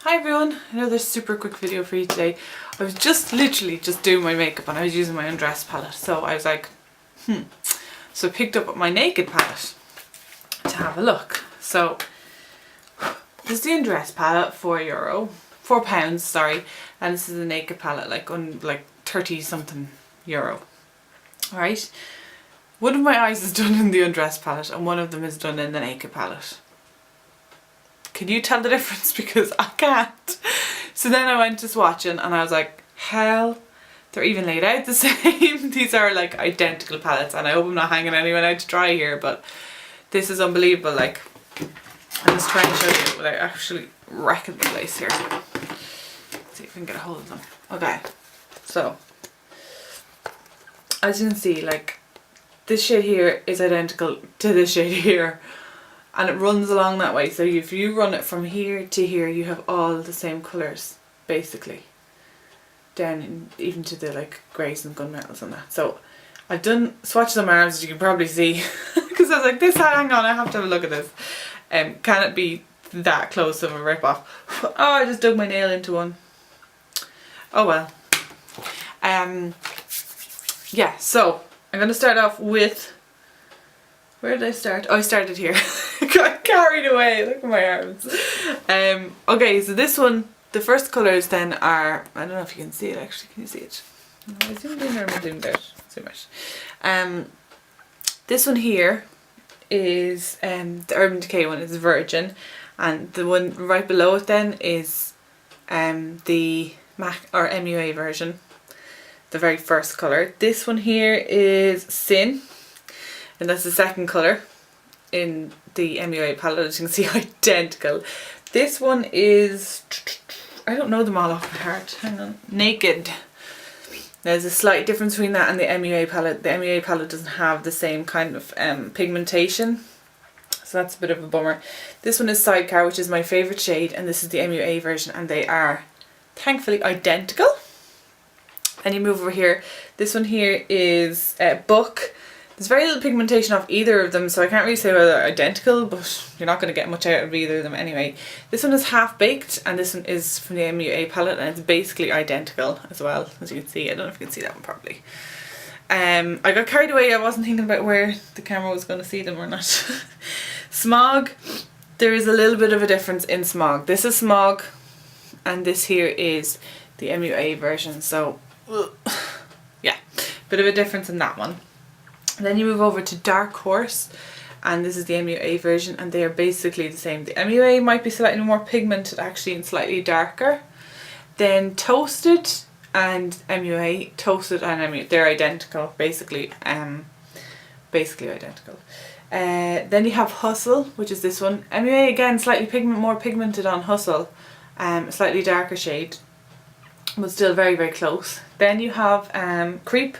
Hi everyone, another super quick video for you today. I was just literally just doing my makeup and I was using my Undressed palette, so I was like, So I picked up my Naked palette to have a look. So this is the Undressed palette, £4, sorry, and this is the Naked palette, like 30 something euro. Alright, one of my eyes is done in the Undressed palette and one of them is done in the Naked palette. Can you tell the difference? Because I can't. So then I went to swatching and I was like, hell, they're even laid out the same. These are like identical palettes, and I hope I'm not hanging anyone out to dry here, but this is unbelievable. Like, I'm just trying to show you without actually wrecking the place here. Let's see if we can get a hold of them. Okay, so as you can see, like, this shade here is identical to this shade here. And it runs along that way, so if you run it from here to here, you have all the same colours, basically. Down even to the like greys and gunmetals and that. So I've done swatches on my arms, as you can probably see, because I was like, hang on, I have to have a look at this. Can it be that close of a rip-off? Oh, I just dug my nail into one. Oh well. Yeah, so I'm going to start off with... Where did I start? Oh, I started here. Got carried away. Look at my arms. Okay, so this one, the first colours then are, I don't know if you can see it actually. Can you see it? I zoomed in or am I zoomed out? So much. This one here is the Urban Decay one, is Virgin, and the one right below it then is the MAC or MUA version, the very first colour. This one here is Sin. And that's the second colour in the MUA palette, as you can see, identical. This one is, I don't know them all off by heart, hang on, Naked. There's a slight difference between that and the MUA palette. The MUA palette doesn't have the same kind of pigmentation, so that's a bit of a bummer. This one is Sidecar, which is my favourite shade, and this is the MUA version, and they are thankfully identical. And you move over here, this one here is Book. There's very little pigmentation off either of them, so I can't really say whether they're identical, but you're not going to get much out of either of them anyway. This one is Half Baked, and this one is from the MUA palette, and it's basically identical as well, as you can see. I don't know if you can see that one properly. I got carried away. I wasn't thinking about where the camera was going to see them or not. Smog, there is a little bit of a difference in Smog. This is Smog, and this here is the MUA version, so yeah, bit of a difference in that one. Then you move over to Dark Horse, and this is the MUA version, and they are basically the same. The MUA might be slightly more pigmented actually and slightly darker. Then Toasted and MUA, they're identical, basically identical. Then you have Hustle, which is this one. MUA again slightly more pigmented on Hustle, a slightly darker shade, but still very, very close. Then you have Creep,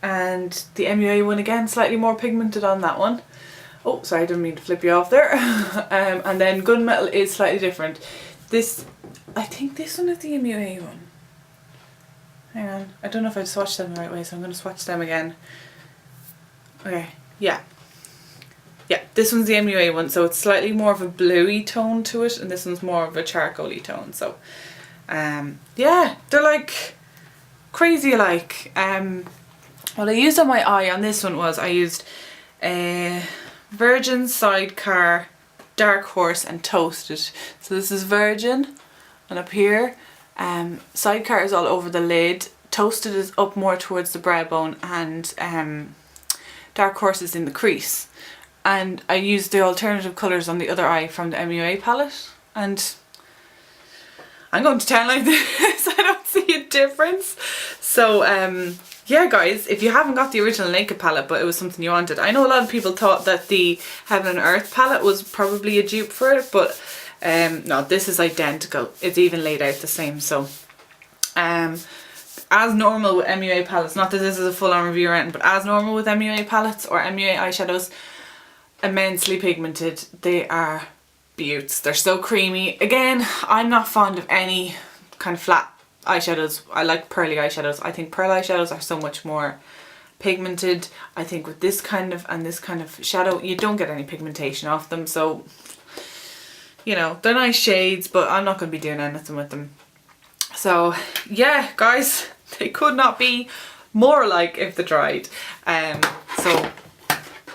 and the MUA one again slightly more pigmented on that one. Oh, sorry, I didn't mean to flip you off there. And then Gunmetal is slightly different. This, I think this one is the MUA one. Hang on, I don't know if I swatched them the right way, so I'm going to swatch them again. Okay, yeah. Yeah, this one's the MUA one, so it's slightly more of a bluey tone to it, and this one's more of a charcoaly tone. So, yeah, they're like crazy alike. What I used on my eye on this one was I used Virgin, Sidecar, Dark Horse and Toasted. So this is Virgin, and up here Sidecar is all over the lid, Toasted is up more towards the brow bone, and Dark Horse is in the crease. And I used the alternative colours on the other eye from the MUA palette, and I'm going to town like this. I don't see a difference. So yeah guys, if you haven't got the original Naked palette but it was something you wanted, I know a lot of people thought that the Heaven and Earth palette was probably a dupe for it, but no, this is identical. It's even laid out the same. So as normal with MUA palettes, not that this is a full-on review or anything, but as normal with MUA palettes or MUA eyeshadows, immensely pigmented. They are beauts. They're so creamy. Again, I'm not fond of any kind of flat eyeshadows. I like pearly eyeshadows. I think pearl eyeshadows are so much more pigmented. I think with this kind of and this kind of shadow you don't get any pigmentation off them, so you know, they're nice shades, but I'm not going to be doing anything with them. So yeah, guys, they could not be more alike if they dried. So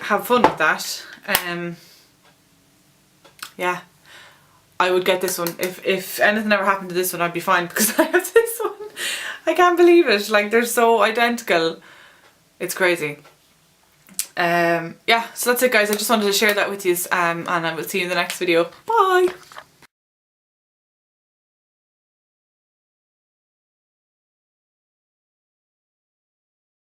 have fun with that. Yeah, I would get this one. If anything ever happened to this one, I'd be fine, because I have this one. I can't believe it. Like, they're so identical. It's crazy. Yeah, so that's it, guys. I just wanted to share that with you, and I will see you in the next video. Bye!